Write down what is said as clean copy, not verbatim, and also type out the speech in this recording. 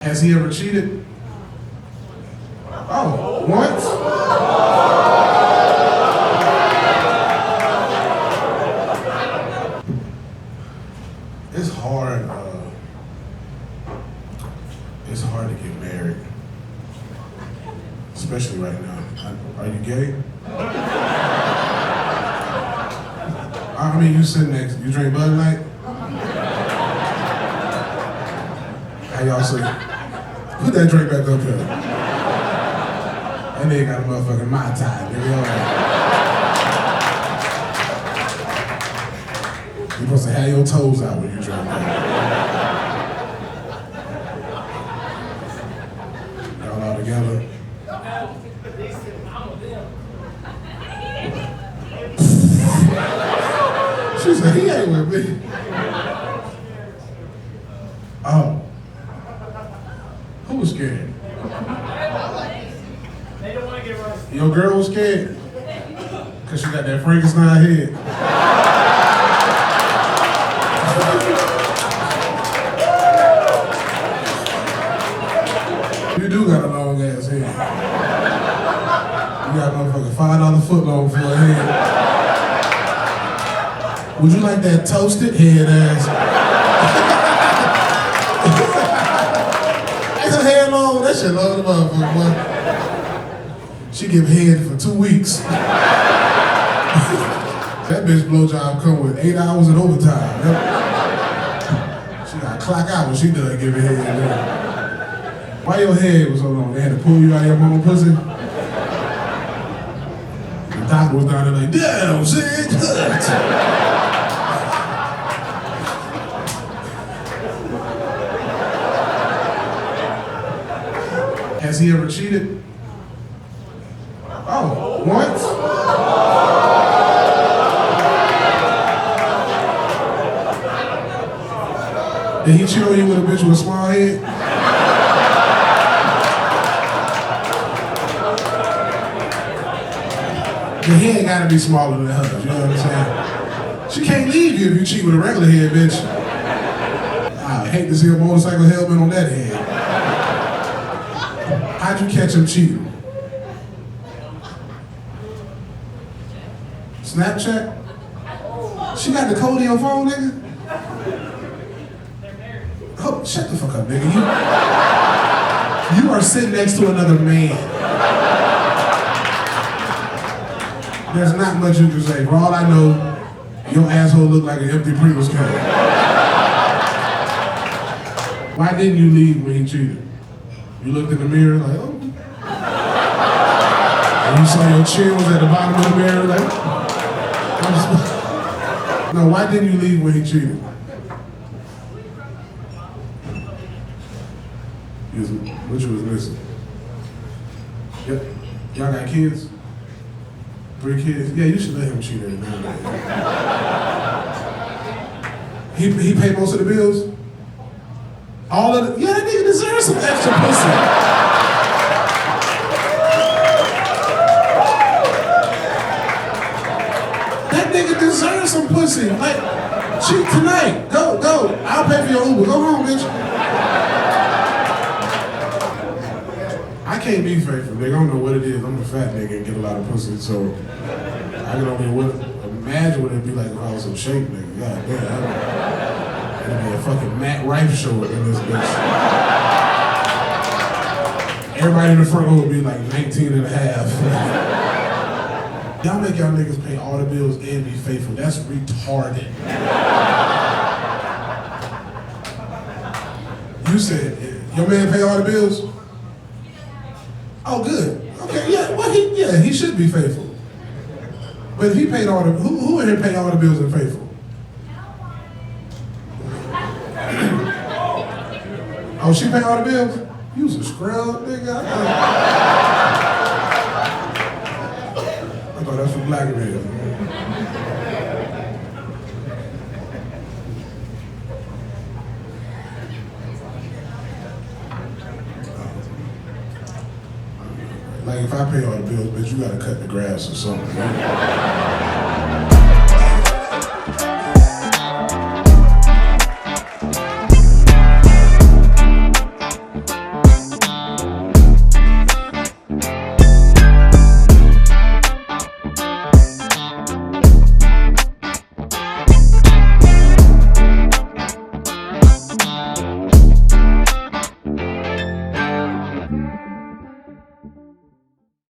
Has he ever cheated? Oh, once? It's hard. It's hard to get married, especially right now. Are you gay? I mean, you sit next. You drink Bud Light? How y'all say? Put that drink back up here. That nigga got a motherfucking Mai Tai, nigga. You're supposed to have your toes out when you drink that. Y'all all together? She said, he ain't with me. Oh. Who was scared? They don't want to get roasted. Your girl was scared? Because she got that Frankenstein head. You do got a long ass head. You got a motherfucking $5 foot long for a head. Would you like that toasted head ass? Her hair long, that shit long as a motherfucker, boy. She give head for 2 weeks. That bitch blowjob come with 8 hours of overtime. She got to clock out when she done giving head. Why your head was so long? They had to pull you out of your mama pussy? The doctor was down there like, damn, shit, hurt. Has he ever cheated? Oh, once? Did he cheat on you with a bitch with a small head? The head gotta be smaller than hers, you know what I'm saying? She can't leave you if you cheat with a regular head, bitch. I hate to see a motorcycle helmet on that head. How'd you catch him cheating? Snapchat? She got the code in your phone, nigga? Oh, shut the fuck up, nigga. You are sitting next to another man. There's not much you can say. For all I know, your asshole looked like an empty Pringles can. Why didn't you leave when he cheated? You looked in the mirror like, oh. And you saw your chin was at the bottom of the mirror like, no, why didn't you leave when he cheated? What you was missing? Yep. Y'all got kids? 3 kids? Yeah, you should let him cheat every now and then. He paid most of the bills? All of the, yeah, that nigga deserves some extra pussy. That nigga deserves some pussy. Like, cheat tonight. Go. I'll pay for your Uber. Go home, bitch. I can't be faithful, nigga. I don't know what it is. I'm a fat nigga and get a lot of pussy, so I can only imagine what it'd be like if I was in shape, nigga. God damn. It'd be a fucking Matt Rife show in this bitch. Everybody in the front row would be like 19 and a half. Y'all make y'all niggas pay all the bills and be faithful. That's retarded. You said, your man pay all the bills? Oh, good. Okay, yeah, well, he should be faithful. But if he paid all the, who in here pay all the bills and faithful? Oh, she pay all the bills? You was a scrub, nigga. I thought that's for black men. Like if I pay all the bills, bitch, you gotta cut the grass or something. Right?